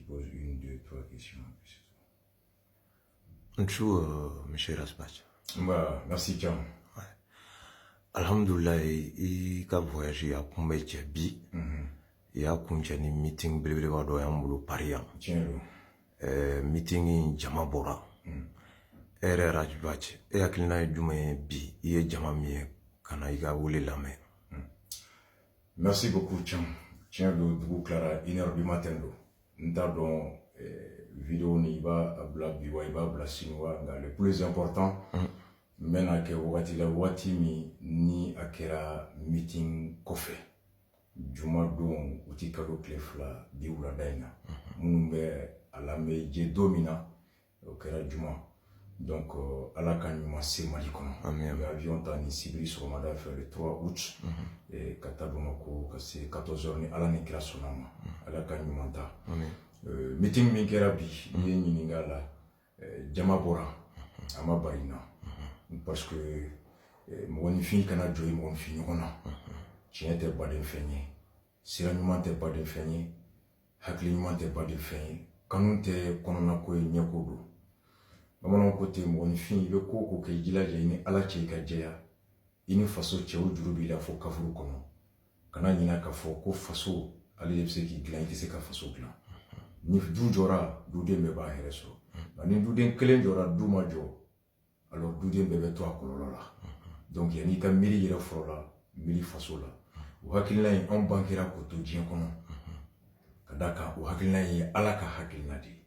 poses une, deux, trois questions. Monsieur Rasbach. Bah, merci, Tiam. Ouais. Alhamdulillah, il a voyagé à Kumbejabi. Il a continué un meeting belebeleba à Paris. Tiens, meeting Jamabora. Ere Rajbach. Et à Kilina Jume Bi. Il est Jamami. Kana iga wole lame. Merci beaucoup, Tiam. Tiens, de Clara, 1h du matin. Nous avons vidéo ni ba abla biwa iba abla sinwa nga le plus important mena ke wati la wati mi ni akera meeting kofe juma don uti kado klefla biwula daina munumbe alame je domina okera juma donc ala kan yuma se mali kono avion tani sibiri so mada faire le 3 août et katabonoko que c'est 14h ni ala ni klasonama ala kan yuma ta meeting min kɛra bi ye ɲininka la jama bɔra a ma bari na parce que mɔgɔninfin kana jɔ i mɔgɔninfin ɲɔgɔn na tiɲɛ tɛ baden fɛn ye sira ɲuman tɛ baden fɛn ye hakili ɲuman tɛ baden fɛn ye kanu tɛ kɔnɔna ko ye ɲɛko don bamananw ko ten mɔgɔninfin i bɛ ko o ko kɛ i jilaja i ni ala cɛ i ka jɛya i ni faso cɛw juru b'i la fo kafuru kɔnɔ kana ɲina k'a fɔ ko faso ale de bɛ se k'i dilan i tɛ se ka faso dilan ni du jɔra duden bɛɛ b'a yɛrɛ sɔrɔ nka ni duden kelen jɔra du ma jɔ alors duden bɛɛ bɛ to a kɔlɔlɔ la donc yanni i ka miiri yɛrɛ fɔlɔ la miiri faso la o hakilina in anw bangera k'o to diɲɛ kɔnɔ ka d'a kan o hakilina in ye ala ka hakilina de ye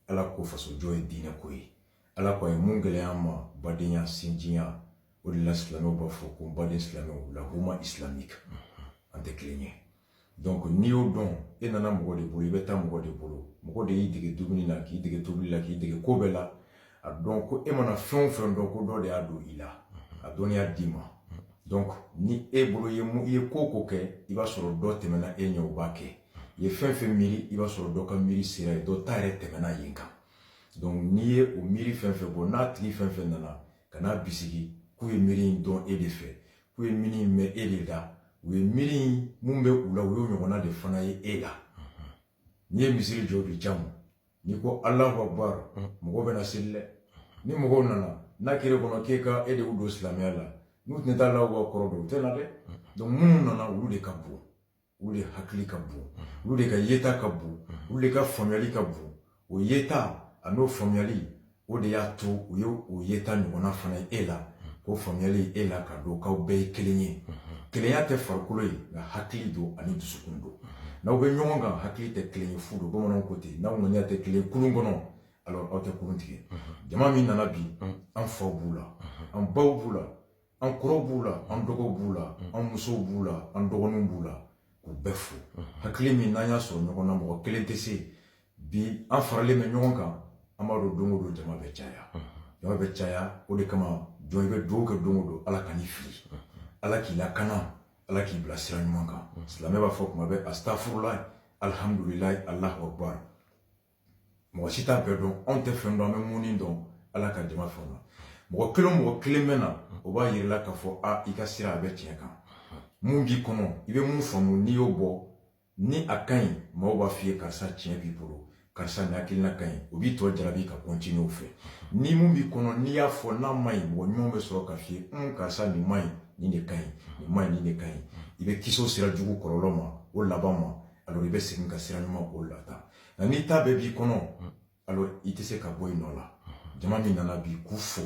ala ko faso jɔ ye diinɛ ko ye ala ko a ye mun gɛlɛya an ma badenya sinjiya o de la silamɛw b'a fɔ ko baden silamɛw la huma islamique an tɛ kelen ye donc n'i y'o dɔn e nana mɔgɔ de bolo i bɛ taa mɔgɔ de bolo mɔgɔ de y'i dege dumuni la k'i dege tobili la k'i dege ko bɛɛ la a dɔn ko e mana fɛn o fɛn dɔn ko dɔ de y'a don i la a dɔnniya d'i ma donc ni e bolo i ye ko o ko kɛ i b'a sɔrɔ dɔ tɛmɛna e ɲɛ o b'a kɛ i ye fɛn fɛn miiri i b'a sɔrɔ dɔ ka miiri sera ye dɔ ta yɛrɛ tɛmɛna yen kan donc n'i ye o miiri fɛn fɛn bɔ n'a tigi fɛn fɛn nana ka n'a bisigi k'u ye miiri in dɔn e de fɛ k'u ye miiri in mɛn e de la u ye miiri mun bɛ u la u y'o ɲɔgɔnna de fana ye e la n'i ye misiri jɔ bi jamu n'i ko Allahu Akbar mɔgɔ bɛna seli dɛ ni mɔgɔw nana n'a kɛra kɔnɔ k'e ka e de y'u don silamɛya la n'u tun tɛ Allahu Akbar kɔrɔ dɔn u tɛ na dɛ donc minnu nana olu de ka bon olu de hakili ka bon olu de ka yeta ka bon olu de ka faamuyali ka bon o yeta a n'o faamuyali o de y'a to u ye o yeta ɲɔgɔnna fana ye e la k'o faamuyali e la ka don k'aw bɛɛ ye kelen ye kelenya tɛ farikolo ye nka hakili don ani dusukun don n'aw bɛ ɲɔgɔn kan hakili tɛ kelen ye fu don bamananw ko ten n'aw ŋaniya tɛ kelen ye kurun kɔnɔ alors aw tɛ kurun tigɛ jama min nana bi an faw b'u la an baw b'u la an kɔrɔw b'u la an dɔgɔw b'u la an musow b'u la an dɔgɔninw b'u la k'u bɛɛ fo hakili min n'an y'a sɔrɔ ɲɔgɔn na mɔgɔ kelen tɛ se bi an faralen bɛ ɲɔgɔn kan an b'a dɔn don o don jama bɛ caya o de kama jɔn i bɛ dugawu kɛ don o don ala ka n'i fili ala k'i lakana ala k'i bila sira ɲuman kan silamɛ b'a fɔ kuma bɛɛ astafurulayi alhamdulilayi Allahu Akbar mɔgɔ si t'a bɛɛ dɔn anw tɛ fɛn dɔn an bɛ mun dɔn ala ka jama fɛnw na mɔgɔ kelen bɛ na o b'a yira la k'a fɔ i ka sira a bɛ tiɲɛ kan mun b'i kɔnɔ i bɛ mun faamu n'i y'o bɔ ni a ka ɲi maaw b'a f'i ye karisa tiɲɛ b'i bolo karisa nin hakilina ka ɲi o b'i tɔ jarabi ka continuer o fɛ ni mun b'i kɔnɔ n'i y'a fɔ n'a ma ɲi mɔgɔ ɲuman bɛ sɔrɔ k'a f'i ye karisa nin ma ɲi nin de ka ɲi nin ma ɲi nin de ka ɲi i bɛ kisi o sira jugu kɔlɔlɔ ma o laban ma alors i bɛ segin ka sira ɲuman k'o lata nka n'i ta bɛɛ b'i kɔnɔ alors i tɛ se ka bɔ i nɔ la jama min nana bi k'u fo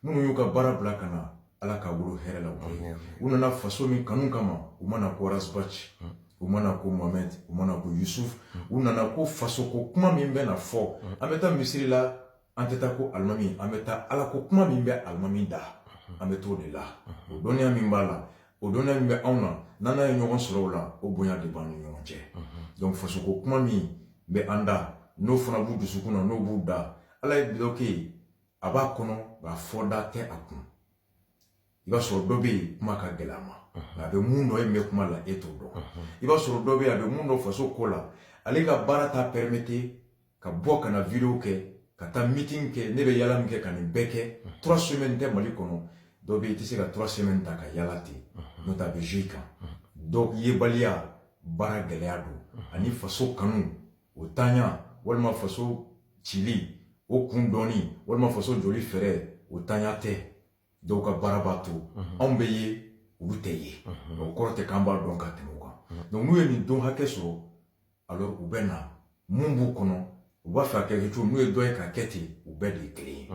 minnu y'u ka baara bila ka na ala ka wolo hɛrɛ la u nana faso min kanu kama u mana ko Rasbach u mana ko Mohamed u mana ko Yusuf u nana ko faso ko kuma min bɛ na fɔ an bɛ taa misiri la an tɛ taa ko alimami an bɛ taa ala ko kuma min bɛ alimami da an bɛ t'o de la o dɔnniya min b'a la o dɔnniya min bɛ anw na n'an n'a ye ɲɔgɔn sɔrɔ o la o bonya de b'an ni ɲɔgɔn cɛ donc faso ko kuma min bɛ an da n'o fana b'u dusukun na n'o b'u da ala ye dɔ kɛ yen a b'a kɔnɔ nka fɔda tɛ a kun i b'a sɔrɔ dɔ bɛ yen kuma ka gɛlɛn a ma nka a bɛ mun dɔn e mɛ kuma la e t'o dɔn i b'a sɔrɔ dɔ bɛ yen a bɛ mun dɔn faso ko la ale ka baara t'a permettre ka bɔ ka na vidéo kɛ ka taa meeting kɛ ne bɛ yala min kɛ ka nin bɛɛ kɛ 3 semaines tɛ Mali kɔnɔ dɔ bɛ yen i tɛ se ka 3 semaines ta ka yala ten n'o tɛ a bɛ jouer i kan donc yebaliya baara gɛlɛya don ani faso kanu o tanya walima faso cili o kun dɔɔni walima faso joli fɛrɛ o tanya tɛ dɔw ka baara b'a to anw bɛ ye olu tɛ ye o kɔrɔ tɛ k'an b'a dɔn ka tɛmɛ o kan donc n'u ye nin don hakɛ sɔrɔ alors u bɛ na mun b'u kɔnɔ u b'a fɛ a kɛ cogo n'u ye dɔ ye k'a kɛ ten u bɛɛ de ye kelen ye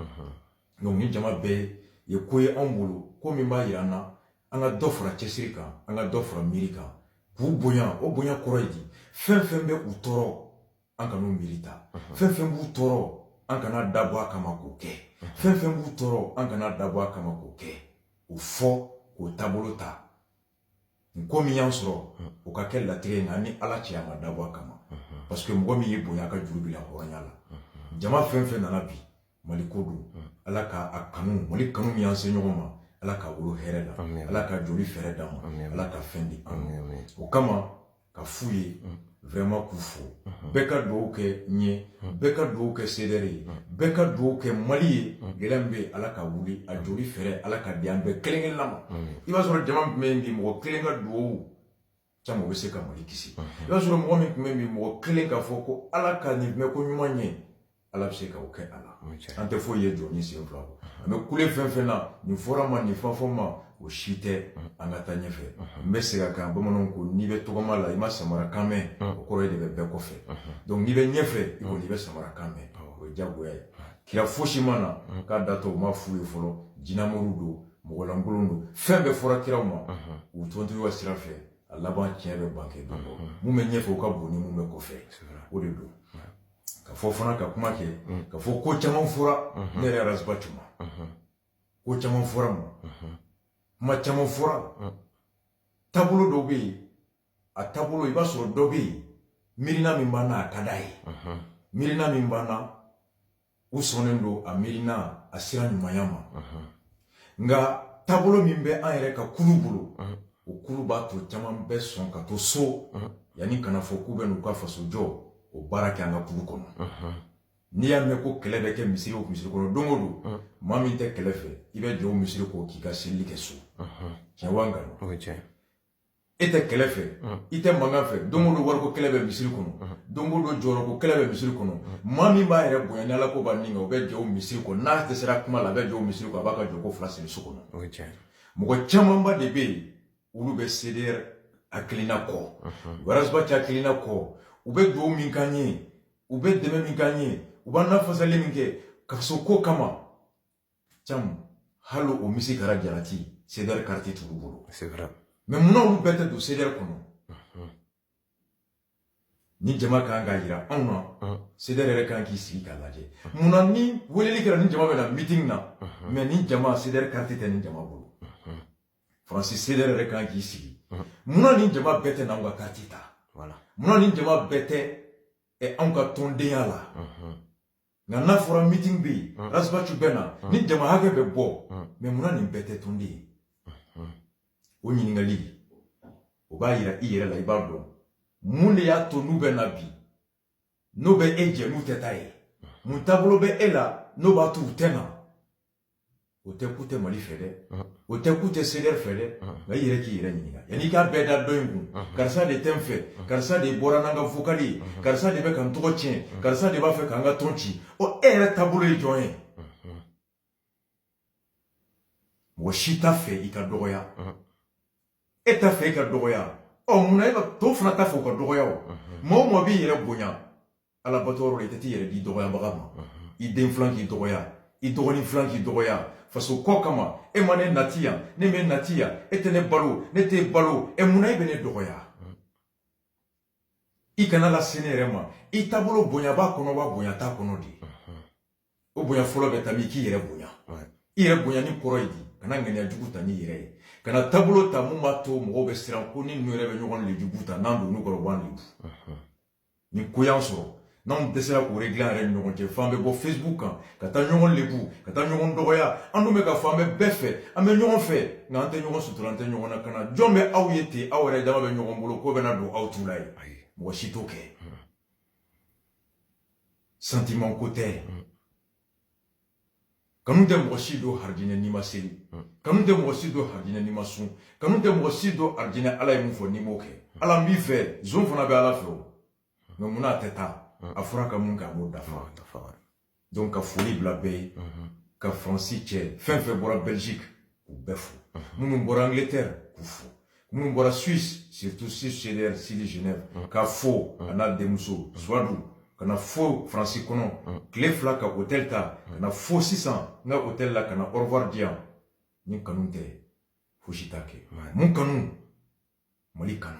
donc ni jama bɛɛ ye ko ye anw bolo ko min b'a yira an na an ka dɔ fara cɛsiri kan an ka dɔ fara miiri kan k'u bonya o bonya kɔrɔ ye di fɛn fɛn bɛ u tɔɔrɔ an ka n'u miiri ta fɛn fɛn b'u tɔɔrɔ an kana dabɔ a kama k'o kɛ fɛn fɛn b'u tɔɔrɔ an kana dabɔ a kama k'o kɛ o fɔ k'o taabolo ta nin ko min y'an sɔrɔ o ka kɛ latigɛ ye nka ni ala cɛ a ma dabɔ a kama parce que mɔgɔ min ye bonya a ka juru b'i la hɔrɔnya la jama fɛn fɛn nana bi mali ko don ala ka a kanu mali kanu min y'an se ɲɔgɔn ma ala ka wolo hɛrɛ la ala ka joli fɛrɛ d'an ma ala ka fɛn di an ma o kama ka f'u ye vraiment k'u fo bɛɛ ka duwawu kɛ n ye bɛɛ ka duwawu kɛ CDR ye bɛɛ ka duwawu kɛ Mali ye gɛlɛya min bɛ ala ka wuli a joli fɛrɛ ala ka di an bɛɛ kelen kelen ma i b'a sɔrɔ jama min bɛ bi mɔgɔ kelen ka duwawu caman bɛ se ka Mali kisi i b'a sɔrɔ mɔgɔ min tun bɛ bi mɔgɔ kelen ka fɔ ko ala ka nin mɛn ko ɲuman ye ala bɛ se ka o kɛ a la an tɛ foyi ye jɔ ni sen fila kɔ an bɛ kule fɛn fɛn na nin fɔra ma nin fɛn fɔ ma o si tɛ an ka taa ɲɛfɛ n bɛ segin a kan bamananw ko n'i bɛ tɔgɔma la i ma samarakan mɛn o kɔrɔ ye de bɛ bɛɛ kɔfɛ donc n'i bɛ ɲɛfɛ i kɔni i bɛ samarakan mɛn o ye diyagoya ye kira fosi ma na k'a datɔ u ma f'u ye fɔlɔ jinɛmuru don mɔgɔlankolon don fɛn bɛɛ fɔra kiraw ma u tɔntigi ka sira fɛ a laban tiɲɛ bɛ ban kɛ don mun bɛ ɲɛfɛ o ka bon ni mun bɛ kɔfɛ o de don ka fɔ fana ka kuma kɛ ka fɔ ko caman fɔra ne yɛrɛ arasiba tuma ko caman fɔra ma kuma caman fɔra taabolo dɔ bɛ yen a taabolo i b'a sɔrɔ dɔ bɛ yen miirina min b'an na a ka d'a ye miirina min b'an na u sɔnnen don a miirina a sira ɲumanya ma nka taabolo min bɛ an yɛrɛ ka kulu bolo o kulu b'a to caman bɛ sɔn ka to so yanni kana fɔ k'u bɛ n'u ka faso jɔ o baara kɛ an ka kulu kɔnɔ n'i y'a mɛn ko kɛlɛ bɛ kɛ misiri o misiri kɔnɔ don o don maa min tɛ kɛlɛ fɛ i bɛ jɔ o misiri kɔ k'i ka seli kɛ so tiɲɛ wa nkalon e tɛ kɛlɛ fɛ i tɛ mankan fɛ don o don wariko kɛlɛ bɛ misiri kɔnɔ don o don jɔyɔrɔko kɛlɛ bɛ misiri kɔnɔ maa min b'a yɛrɛ bonya ni ala ko b'a nin kan o bɛ jɔ o misiri kɔ n'a tɛ sera kuma la a bɛ jɔ o misiri kɔ a b'a ka jɔko fila siri so kɔnɔ mɔgɔ camanba de bɛ yen olu bɛ CDR hakilina kɔ warasiba cɛ hakilina kɔ u bɛ duwawu min k'an ye u bɛ dɛmɛ min k'an ye u b'an lafasali min kɛ kaso ko kama caman hali o misi kɛra jalati CDR carte t'olu bolo mais munna olu bɛɛ tɛ don CDR kɔnɔ ni jama kan ka yira anw na CDR yɛrɛ kan k'i sigi k'a lajɛ munna ni weleli kɛra ni jama bɛ na meeting na mais ni jama CDR carte tɛ ni jama bolo Francis CDR yɛrɛ kan k'i sigi munna ni jama bɛɛ tɛ n'anw ka carte ta munna ni jama bɛɛ tɛ anw ka tɔndenya la nka n'a fɔra meeting bɛ yen rasibatu bɛ na ni jama hakɛ bɛ bɔ mais munna nin bɛɛ tɛ tɔnden ye o ɲininkali o b'a yira i yɛrɛ la i b'a dɔn mun de y'a to n'u bɛ na bi n'o bɛ e jɛ n'u tɛ taa ye mun taabolo bɛ e la n'o b'a to u tɛ na o tɛ k'u tɛ Mali fɛ dɛ o tɛ k'u tɛ CDR fɛ dɛ nka i yɛrɛ k'i yɛrɛ ɲininka yanni i k'a bɛɛ da dɔ in kun karisa de tɛ n fɛ karisa de bɔra n'an ka vocal ye karisa de bɛ ka n tɔgɔ tiɲɛ karisa de b'a fɛ k'an ka tɔn ci ɔ e yɛrɛ taabolo ye jɔn ye mɔgɔ si t'a fɛ i ka dɔgɔya e t'a fɛ i ka dɔgɔya ɔ munna e ka tɔw fana t'a fɛ u ka dɔgɔya o maa o maa b'i yɛrɛ bonya ala bato yɔrɔ la i tɛ t'i yɛrɛ di dɔgɔyabaga ma i den filan k'i dɔgɔya i dɔgɔnin filan k'i dɔgɔya faso kɔ kama e ma ne nati yan ne bɛ nati yan e tɛ ne balo ne tɛ balo munna e bɛ ne dɔgɔya i kana lase ne yɛrɛ ma i taabolo bonya b'a kɔnɔ wa bonya t'a kɔnɔ de o bonya fɔlɔ bɛ taa min k'i yɛrɛ bonya i yɛrɛ bonya ni kɔrɔ ye di kana ŋaniya jugu ta n'i yɛrɛ ye kana taabolo ta mun b'a to mɔgɔw bɛ siran ko ni ninnu yɛrɛ bɛ ɲɔgɔn lejugu ta n'an don n'u kɔrɔ u b'an lebu nin ko y'an sɔrɔ n'anw dɛsɛra k'o régler an yɛrɛ ni ɲɔgɔn cɛ f'an bɛ bɔ Facebook kan ka taa ɲɔgɔn lebu ka taa ɲɔgɔn dɔgɔya an dun bɛ ka fɔ an bɛ bɛɛ fɛ an bɛ ɲɔgɔn fɛ nka an tɛ ɲɔgɔn sutura an tɛ ɲɔgɔn lakana jɔn bɛ aw ye ten aw yɛrɛ dama bɛ ɲɔgɔn bolo k'o bɛna don aw tu la ye mɔgɔ si t'o kɛ sentiment ko tɛ kanu tɛ mɔgɔ si don harijinɛ n'i ma seli kanu tɛ mɔgɔ si don harijinɛ n'i ma sun kanu tɛ mɔgɔ si don harijinɛ ala ye mun fɔ n'i m'o kɛ ala n b'i fɛ zon fana bɛ ala fɛ o nka munna a tɛ taa a fɔra ka mun kɛ a b'o dafa donc ka foli bila bɛɛ ye ka Faransi cɛ fɛn fɛn bɔra Belgique k'u bɛɛ fo minnu bɔra Angleterre k'u fo minnu bɔra Suisse surtout CDR Sidi Genève ka fo a n'a denmuso Suwadu ka na fo Faransi kɔnɔ tile 2 ka hôtel ta ka na fo sisan n ka hôtel la ka na au revoir di yan ni kanu tɛ fosi t'a kɛ mun kanu Mali kanu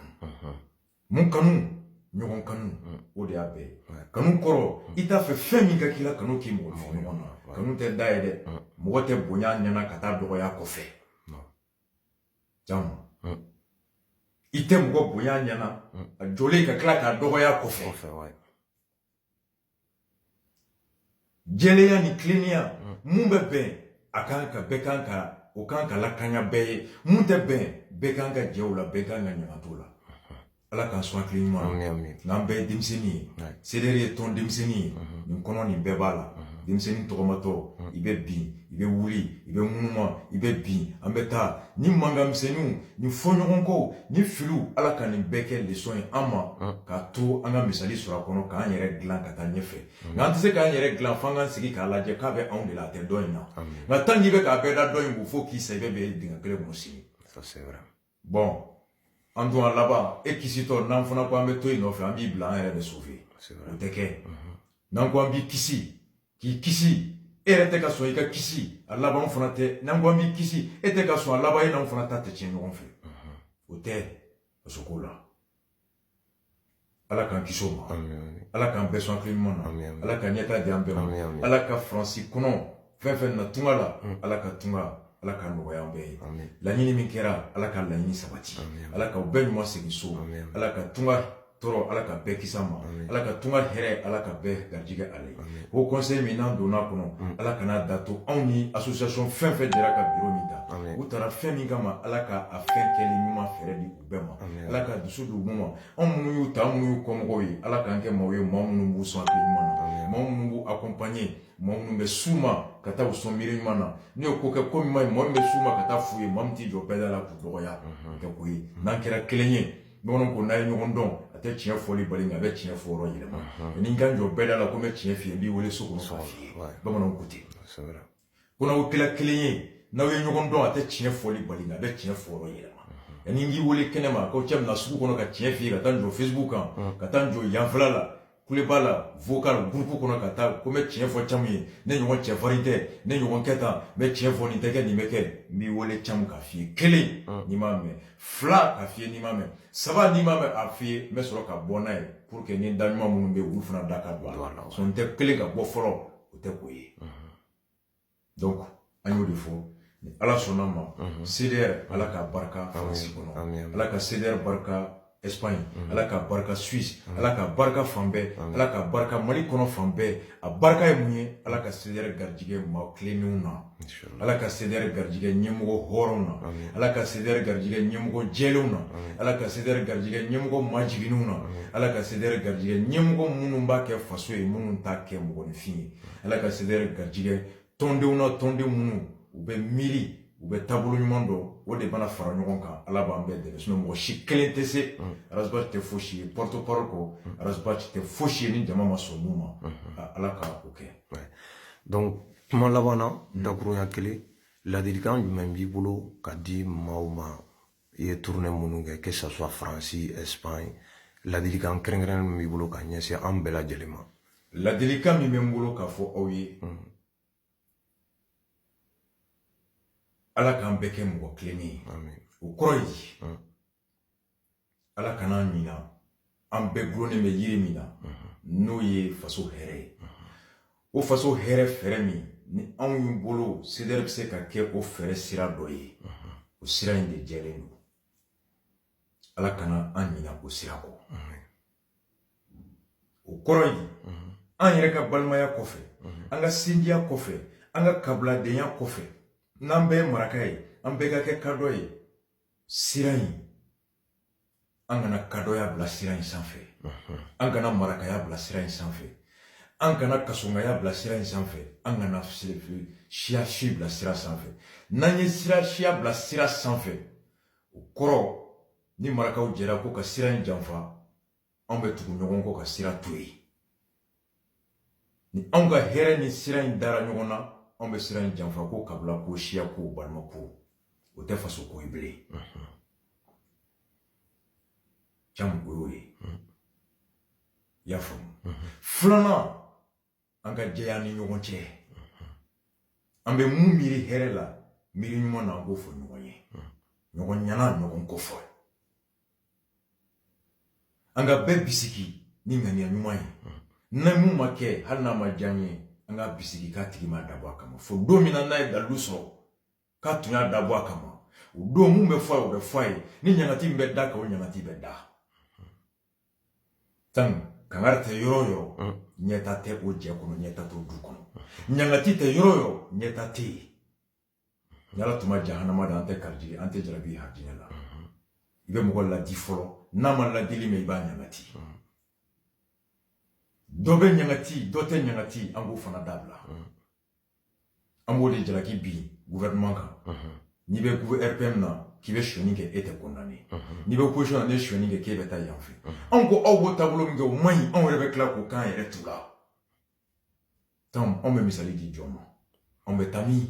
mun kanu ɲɔgɔn kanu o de y'a bɛɛ kanu kɔrɔ i t'a fɛ fɛn min ka k'i la kanu k'i mɔgɔ fɔ ɲɔgɔn na kanu tɛ da ye dɛ mɔgɔ tɛ bonya ɲɛna ka taa dɔgɔya kɔfɛ jamu i tɛ mɔgɔ bonya ɲɛna a jɔlen ka tila k'a dɔgɔya kɔfɛ jɛlenya ni tilennenya mun bɛ bɛn a kan ka bɛɛ kan ka o kan ka lakanya bɛɛ ye mun tɛ bɛn bɛɛ kan ka jɛ o la bɛɛ kan ka ɲaga t'o la ala k'an sɔn hakili ɲuman na n'an bɛɛ ye denmisɛnnin ye CDR ye tɔn denmisɛnnin ye nin kɔnɔ nin bɛɛ b'a la denmisɛnnin tɔgɔmatɔ i bɛ bin i bɛ wuli i bɛ ŋunuma i bɛ bin an bɛ taa ni mankanmisɛnninw ni fɔɲɔgɔnkow ni filiw ala ka nin bɛɛ kɛ leçon ye an ma k'a to an ka misali sɔrɔ a kɔnɔ k'an yɛrɛ dilan ka taa ɲɛfɛ nka an tɛ se k'an yɛrɛ dilan f'an k'an sigi k'a lajɛ k'a bɛ anw de la a tɛ dɔ in na nka tant k'i bɛ k'a bɛɛ da dɔ in kun fo k'i sa i bɛ bɛn dingɛ kelen kɔnɔ sini bon an dun a laban e kisitɔ n'an fana ko an bɛ to yen nɔfɛ an b'i bila an yɛrɛ de sauver o tɛ kɛ n'an ko an b'i kisi k'i kisi e yɛrɛ tɛ ka sɔn i ka kisi a laban fana tɛ n'an ko an b'i kisi e tɛ ka sɔn a laban e n'anw fana ta tɛ tiɲɛ ɲɔgɔn fɛ o tɛ faso ko la ala k'an kisi o ma ala k'an bɛɛ sɔn hakili ɲuman na ala ka ɲɛtaa di an bɛɛ ma ala ka Faransi kɔnɔ fɛn fɛn na tunga la ala ka tunga ala ka nɔgɔya an bɛɛ ye laɲini min kɛra ala ka laɲini sabati ala ka bɛɛ ɲuman segin so ala ka tunga tɔɔrɔ ala ka bɛɛ kisi an ma ala ka tunga hɛrɛ ala ka bɛɛ garijigɛ ale o conseil min n'an donna kɔnɔ ala kana da to anw ni association fɛn fɛn jɛra ka bureau min ta u taara fɛn min kama ala ka a fɛn kɛli ɲuman fɛrɛ di u bɛɛ ma ala ka dusu di u ma anw minnu y'u ta anw minnu y'u kɔmɔgɔw ye ala k'an kɛ maaw ye maa minnu b'u sɔn hakili ɲuman na maa minnu b'u accompagner maa minnu bɛ s'u ma ka taa u sɔn miiri ɲuman na ne y'o ko kɛ ko min ma ɲi maa min bɛ s'u ma ka taa f'u ye maa min t'i jɔ bɛɛ da la k'u dɔgɔya o tɛ ko ye n'an kɛra kelen ye bamananw ko n'a ye ɲɔgɔn dɔn a tɛ tiɲɛ fɔli bali nka a bɛ tiɲɛ fɔ yɔrɔ yɛlɛma ni n ka jɔ bɛɛ da la ko n bɛ tiɲɛ f'i ye n b'i wele so kɔnɔ k'a f'i ye bamananw ko ten ko n'aw kɛra kelen ye n'aw ye ɲɔgɔn dɔn a tɛ tiɲɛ fɔli bali nka a bɛ tiɲɛ fɔ yɔrɔ yɛlɛma ni n k'i wele kɛnɛma k'aw cɛ bɛna sugu kɔnɔ ka tiɲɛ f'i ye ka taa n jɔ Facebook kan ka taa n jɔ yanfɛla la kuleba la vocal groupe kɔnɔ ka taa ko n bɛ tiɲɛ fɔ caman ye ne ɲɔgɔn cɛfarin tɛ ne ɲɔgɔn kɛ tan n bɛ tiɲɛ fɔ nin tɛ kɛ nin bɛ kɛ n b'i wele caman k'a f'i ye kelen n'i m'a mɛn fila k'a f'i ye n'i m'a mɛn saba n'i m'a mɛn a f'i ye n bɛ sɔrɔ ka bɔ n'a ye pour que ni da ɲuman minnu bɛ yen olu fana da ka don a la sɔn n tɛ kelen ka bɔ fɔlɔ o tɛ k'o ye donc an y'o de fɔ ni ala sɔnna ma CDR ala ka barika Faransi kɔnɔ ala ka CDR barika Espagne ala ka barika Suisse ala ka barika fan bɛɛ ala ka barika Mali kɔnɔ fan bɛɛ a barika ye mun ye ala ka CDR garijigɛ maa tilennenw na ala ka CDR garijigɛ ɲɛmɔgɔ hɔrɔnw na ala ka CDR garijigɛ ɲɛmɔgɔ jɛlenw na ala ka CDR garijigɛ ɲɛmɔgɔ majiginninw na ala ka CDR garijigɛ ɲɛmɔgɔ minnu b'a kɛ faso ye minnu t'a kɛ mɔgɔninfin ye ala ka CDR garijigɛ tɔndenw na tɔnden minnu u bɛ miiri u bɛ taabolo ɲuman dɔn o de bana fara ɲɔgɔn kan ala b'an bɛɛ dɛmɛ sinon mɔgɔ si kelen tɛ se arasibati tɛ fosi ye porte parole kɔ arasibati tɛ fosi ye ni jama ma sɔn mun ma ala ka o kɛ donc kuma laban na dakurunya kelen ladilikan jumɛn b'i bolo ka di maaw ma i ye tournée minnu kɛ que ça soit Faransi Espagne ladilikan kɛrɛnkɛrɛnnen min b'i bolo ka ɲɛsin an bɛɛ lajɛlen ma ladilikan min bɛ n bolo k'a fɔ aw ye ala k'an bɛɛ kɛ mɔgɔ tilennen ye o kɔrɔ ye di ala kan'an ɲina an bɛɛ gulonnen bɛ yiri min na n'o ye faso hɛrɛ ye o faso hɛrɛ fɛrɛ min ni anw y'u bolo CDR bɛ se ka kɛ o fɛrɛ sira dɔ ye o sira in de jɛlen don ala kana an ɲina o sira kɔ o kɔrɔ ye di an yɛrɛ ka balimaya kɔfɛ an ka sinjiya kɔfɛ an ka kabiladenya kɔfɛ n'an bɛɛ ye maraka ye an bɛɛ ka kɛ kadɔ ye sira in an kana kadɔya bila sira in sanfɛ an kana marakaya bila sira in sanfɛ an kana kasongaya bila sira in sanfɛ an kana siya si bila sira sanfɛ n'an ye siya bila sira sanfɛ o kɔrɔ ni marakaw jɛra ko ka sira in janfa an bɛ tugu ɲɔgɔn kɔ ka sira to yen ni an ka hɛrɛ ni sira in dara ɲɔgɔn na an bɛ sira in janfa ko kabila ko siya ko balima ko o tɛ faso ko ye bilen jam o y'o ye i y'a faamu filanan an ka jɛya ni ɲɔgɔn cɛ an bɛ mun miiri hɛrɛ la miiri ɲuman na an k'o fɔ ɲɔgɔn ye ɲɔgɔn ɲana ɲɔgɔn kofɔ an ka bɛɛ bisigi ni ŋaniya ɲuman ye na mun ma kɛ hali n'a ma diya n ye an ka bisigi k'a tigi ma dabɔ a kama fo don min na n'a ye dalilu sɔrɔ k'a tun y'a dabɔ a kama o don mun bɛ fɔ ye o bɛ fɔ a ye ni ɲangati min bɛ da kan o ɲangati bɛ da tan kangari tɛ yɔrɔ yɔrɔ ɲɛta tɛ o jɛ kɔnɔ ɲɛta t'o du kɔnɔ ɲangati tɛ yɔrɔ yɔrɔ ɲɛta tɛ yen ni ala tun ma jahanama da an tɛ karijigi an tɛ jarabi hajinɛ la i bɛ mɔgɔ ladi fɔlɔ n'a ma ladili mɛn i b'a ɲangati dɔ bɛ ɲangati dɔ tɛ ɲangati an k'o fana dabila an b'o de jalaki bi gouvernement kan n'i bɛ RPM na k'i bɛ sonyani kɛ e tɛ condamné n'i bɛ opposition na ne sonyani kɛ k'e bɛ taa yan fɛ an ko aw b'o taabolo min kɛ o man ɲi anw yɛrɛ bɛ tila k'o k'an yɛrɛ tu la donc anw bɛ misali di jɔn ma anw bɛ taa min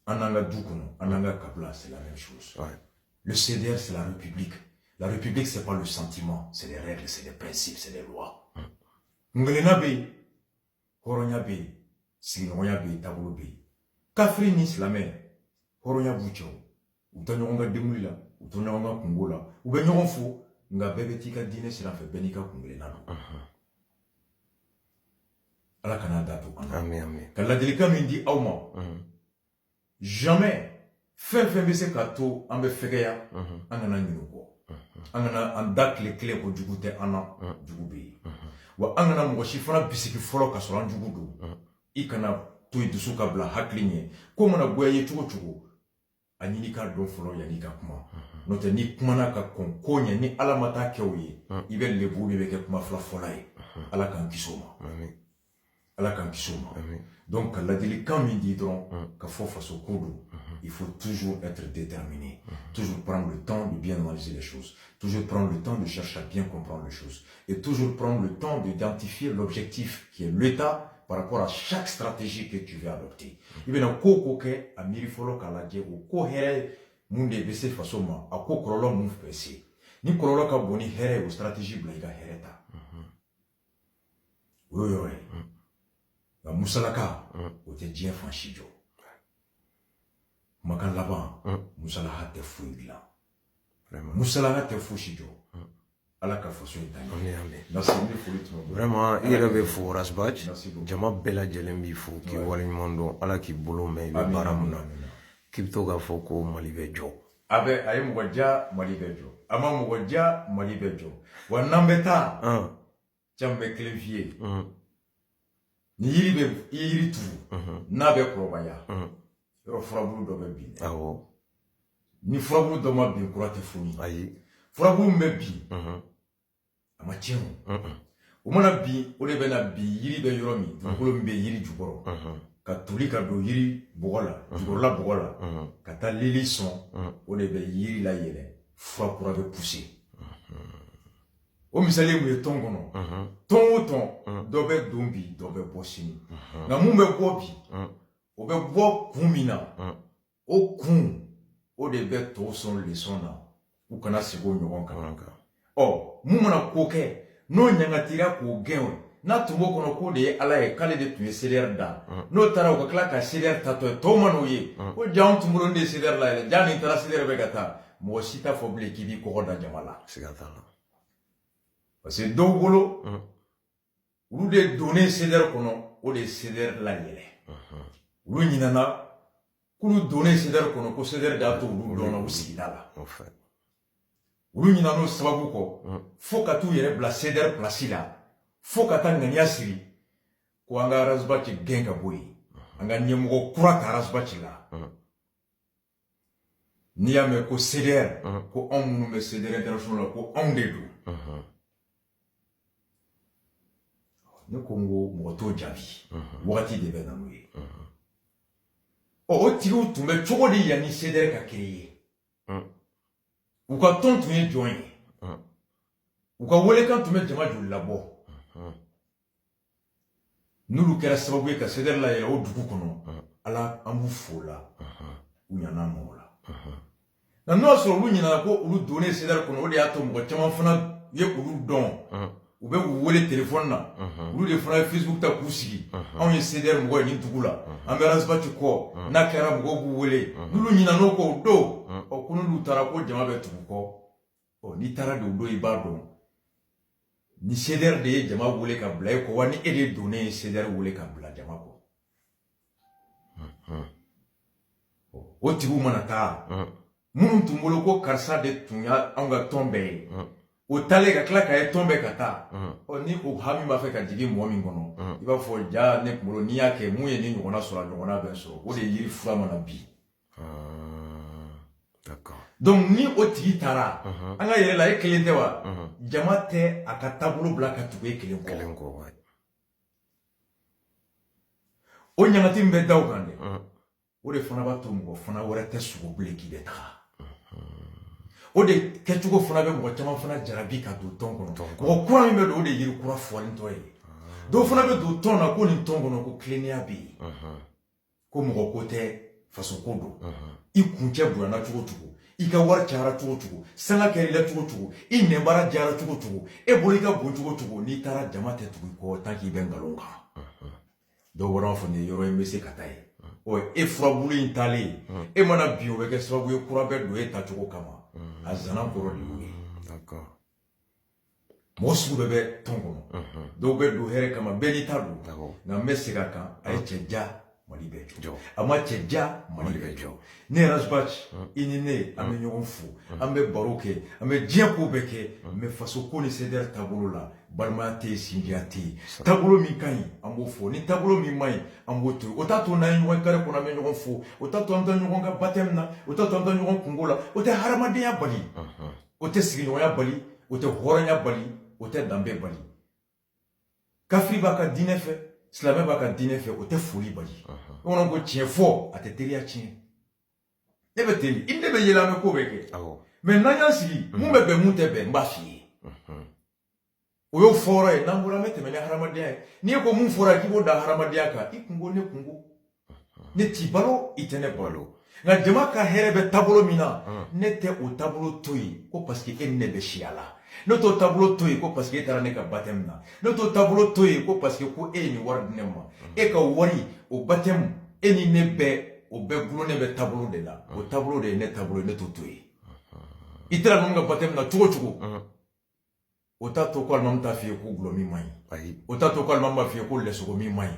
an n'an ka du kɔnɔ an n'an ka kabila c'est la même chose le CDR c'est la République. La République, ce n'est pas le sentiment, c'est les règles, c'est les principes, c'est les lois. Ngelena be, horonya be, signoronya be, tabolo be. Kafri ni islamé, horonya bucho, ou tanyonga demulila, ou tanyonga kungola, ou benyon fo, nga bebe tika dine sila fe benika kungelena no. Ala kana dato ana. Amen. Kala delika mindi auma. Jamais, fait bese kato, ambe fegeya, angana nyuko. An kana an da tile kelen ko jugu tɛ an na jugu bɛ yen wa an kana mɔgɔ si fana bisigi fɔlɔ ka sɔrɔ an jugu don i kana to i dusu ka bila hakili ɲɛ ko mana goya ye cogo cogo a ɲini k'a dɔn fɔlɔ yanni ka kuma n'o tɛ n'i kumana ka kɔn ko ɲɛ ni ala ma taa kɛ o ye i bɛ lebu de bɛ kɛ kuma fila fɔla ye ala k'an kisi o ma ala k'an kisi o ma donc ka ladilikan min di dɔrɔn ka fɔ faso ko don il faut toujours être déterminé, toujours prendre le temps de bien analyser les choses, toujours prendre le temps de chercher à bien comprendre les choses, et toujours prendre le temps d'identifier l'objectif qui est l'État par rapport à chaque stratégie que tu veux adopter. Il y a un ko ke a miri folo kala je o ko here munde bese faso ma a ko kololo mun fese ni kololo ka boni here o stratégie bla iga hereta. Oui. La musalaka o te dien fanchijo. Makan laban musalaha tɛ foyi dilan musalaha tɛ fosi jɔ ala ka faso in taɲɛ merci n bɛ foli tuma vraiment i yɛrɛ bɛ fo Rasbach jama bɛɛ lajɛlen b'i fo k'i waleɲuman dɔn ala k'i bolo mɛn i bɛ baara mun na k'i bɛ to k'a fɔ ko Mali bɛ jɔ a ye mɔgɔ diya Mali bɛ jɔ a ma mɔgɔ diya Mali bɛ jɔ wa n'an bɛ taa can bɛ kelen f'i ye ni yiri bɛ i ye yiri turu n'a bɛ kɔrɔbaya yɔrɔ furabulu dɔ bɛ bin ni furabulu dɔ ma bin kura tɛ foni furabulu min bɛ bin a ma tiɲɛ o mana bin o de bɛ na bin yiri bɛ yɔrɔ min dugukolo min bɛ yiri jukɔrɔ ka toli ka don yiri bɔgɔ la jukɔrɔla bɔgɔ la ka taa lili sɔn o de bɛ yiri la yɛlɛ fura kura bɛ pousser o misali mun ye tɔn kɔnɔ tɔn o tɔn dɔ bɛ don bi dɔ bɛ bɔ sini nka mun bɛ bɔ bi o bɛ bɔ kun min na o kun o de bɛ tɔw sɔn leçon na u kana sigi o ɲɔgɔn kan mun mana ko kɛ n'o ɲangatira k'o gɛn n'a tun b'o kɔnɔ k'o de ye ala ye k'ale de tun ye CDR da n'o taara o ka tila ka CDR tatɔ ye tɔw ma n'o ye ko ja anw tun bolo de ye CDR la yɛlɛ ja nin taara CDR bɛ ka taa mɔgɔ si t'a fɔ bilen k'i b'i kɔgɔ da jama la parce que dɔw bolo olu de donnen CDR kɔnɔ o de ye CDR la yɛlɛ olu ɲinana k'olu donnen CDR kɔnɔ ko CDR de y'a to olu dɔnna u sigida la olu ɲinana o sababu kɔ fo ka t'u yɛrɛ bila CDR place la fo ka taa ŋaniya siri ko an ka Rasbach gɛn ka bɔ yen an ka ɲɛmɔgɔ kura ta Rasbach la n'i y'a mɛn ko CDR ko anw minnu bɛ CDR international la ko anw de don ne ko n ko mɔgɔ t'o jaabi wagati de bɛ na n'o ye o tigiw tun bɛ cogo di yanni CDR ka créer u ka tɔn tun ye jɔn ye u ka welekan tun bɛ jama joli labɔ n'olu kɛra sababu ye ka CDR la yɛlɛ o dugu kɔnɔ ala an b'u fo la u ɲana mɔgɔ la nka n'o y'a sɔrɔ olu ɲinana ko olu donnen CDR kɔnɔ o de y'a to mɔgɔ caman fana ye olu dɔn u bɛ k'u wele téléphone na olu de fana ye Facebook ta k'u sigi anw ye CDR mɔgɔ ye nin dugu la an bɛ Razbati kɔ n'a kɛra mɔgɔw b'u wele n'olu ɲinana o kɔ o don ko n'olu taara ko jama bɛ tugu kɔ n'i taara de o don i b'a dɔn ni CDR de ye jama wele ka bila e kɔ wa ni e de donnen ye CDR wele ka bila jama kɔ o tigiw mana taa minnu tun bolo ko karisa de tun y'a anw ka tɔn bɛɛ ye o taalen ka tila k'a ye tɔn bɛɛ ka taa ni o hami b'a fɛ ka jigin mɔgɔ min kɔnɔ i b'a fɔ ja ne kunkolo n'i y'a kɛ mun ye ni ɲɔgɔnna sɔrɔ a ɲɔgɔnna bɛ sɔrɔ o de ye yiri fura mana bi donc ni o tigi taara an ka yɛrɛ la e kelen tɛ wa jama tɛ a ka taabolo bila ka tugu e kelen kɔ o ɲangati min bɛ da o kan dɛ o de fana b'a to mɔgɔ fana wɛrɛ tɛ sogo bilen k'i bɛ taga o de kɛcogo fana bɛ mɔgɔ caman fana jarabi ka don tɔn kɔnɔ mɔgɔ kura min bɛ don o de ye yiri kura fɔlentɔ ye dɔw fana bɛ don tɔn na ko nin tɔn kɔnɔ ko tilennenya bɛ yen ko mɔgɔ ko tɛ faso ko don i kuncɛ bonyana cogo cogo i ka wari cayara cogo cogo sanga kɛr'i la cogo cogo i nɛnbara jara cogo cogo e bolo i ka bon cogo cogo n'i taara jama tɛ tugu i kɔ tant k'i bɛ nkalon kan dɔw bɔra fɔ nin yɔrɔ in bɛ se ka taa ye e furabulu in taalen e mana bin o bɛ kɛ sababu ye kura bɛ don e tacogo kama a zana kɔrɔ de y'o ye mɔgɔ sugu bɛɛ bɛ tɔn kɔnɔ dɔw bɛ don hɛrɛ kama bɛɛ n'i ta don nka n bɛ segin a kan a ye cɛ ja Mali bɛ jɔ a ma cɛ ja Mali bɛ jɔ ne ye Razbati i ni ne an bɛ ɲɔgɔn fo an bɛ baro kɛ an bɛ diɲɛ ko bɛɛ kɛ mɛ faso ko ni CDR taabolo la balimaya tɛ yen sinjiya tɛ yen taabolo min ka ɲi an b'o fɔ ni taabolo min man ɲi an b'o to yen o t'a to n'an ye ɲɔgɔn kari kɔnɔ an bɛ ɲɔgɔn fo o t'a to an tɛ ɲɔgɔn ka baptême na o t'a to an tɛ ɲɔgɔn kungo la o tɛ hadamadenya bali o tɛ sigiɲɔgɔnya bali o tɛ hɔrɔnya bali o tɛ danbe bali kafiri b'a ka diinɛ fɛ silamɛ b'a ka diinɛ fɛ o tɛ foli bali bamananw ko tiɲɛ fɔ a tɛ teriya tiɲɛ e bɛ teli i ne bɛ yɛlɛ an bɛ ko bɛɛ kɛ mɛ n'an y'an sigi mun bɛ bɛn mun tɛ bɛn n b'a f'i ye o y'o fɔra ye n'an bɔra an bɛ tɛmɛ ni hadamadenya ye n'i ye ko mun fɔra k'i b'o da hadamadenya kan i kungo ne kungo ne t'i balo i tɛ ne balo nka jama ka hɛrɛ bɛ taabolo min na ne tɛ o taabolo to yen ko parce que e ni ne bɛ siya la ne t'o taabolo to yen ko parce que e taara ne ka baptême na ne t'o taabolo to yen ko parce que ko e ye nin wari di ne ma e ka wari o baptême e ni ne bɛɛ o bɛɛ gulonnen bɛ taabolo de la o taabolo de ye ne taabolo ye ne t'o to yen i taara ninnu ka baptême na cogo cogo o t'a to ko alimami t'a f'i ye ko gulɔ min man ɲi o t'a to ko alimami b'a f'i ye ko lɛsogo min man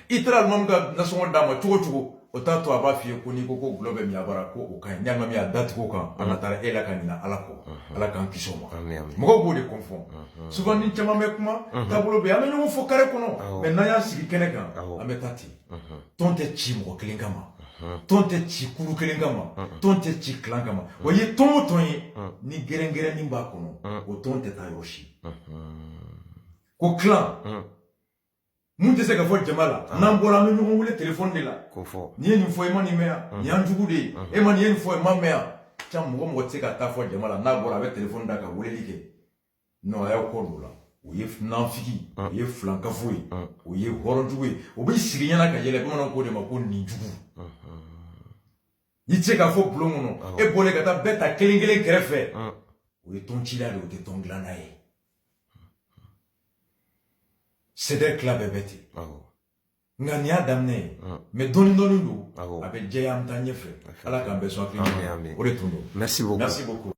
ɲi i taara alimami ka nasɔngɔ d'a ma cogo cogo o t'a to a b'a f'i ye ko n'i ko ko gulɔ bɛ min a bara ko o ka ɲi ni alimami y'a datigɛ o kan a na taara e la ka ɲina ala kɔ ala k'an kisi o ma mɔgɔw b'o de kɔnfɔn souvent ni caman bɛ kuma taabolo bɛ yen an bɛ ɲɔgɔn fɔ kare kɔnɔ mɛ n'an y'an sigi kɛnɛ kan an bɛ taa ten tɔn tɛ ci mɔgɔ kelen kama tɔn tɛ ci kuru kelen kama tɔn tɛ ci kilan kama wa i ye tɔn o tɔn ye ni gɛrɛngɛrɛnnin b'a kɔnɔ o tɔn tɛ taa yɔrɔ si ko kilan mun tɛ se ka fɔ jama la n'an bɔra an bɛ ɲɔgɔn wele téléphone de la nin ye nin fɔ i ma nin mɛn yan nin y'an jugu de ye e ma nin ye nin fɔ i ma mɛn yan can mɔgɔ mɔgɔ tɛ se ka taa fɔ jama la n'a bɔra a bɛ téléphone da ka weleli kɛ non a y'aw kɔ don o la o ye nanfigi o ye filankafo ye o ye hɔrɔnjugu ye o b'i sigi ɲɛna ka yɛlɛ bamananw ko de ma ko nin jugu n'i tɛ se k'a fɔ bulon kɔnɔ e bɔlen ka taa bɛɛ ta kelen kelen kɛrɛfɛ o ye tɔn cila de o tɛ tɔn dilanna ye CDR tila bɛɛ bɛ ten nka nin y'a daminɛ ye mɛ dɔɔnin dɔɔnin don a bɛ jɛya an bɛ taa ɲɛfɛ ala k'an bɛɛ sɔn hakili o de tun don merci beaucoup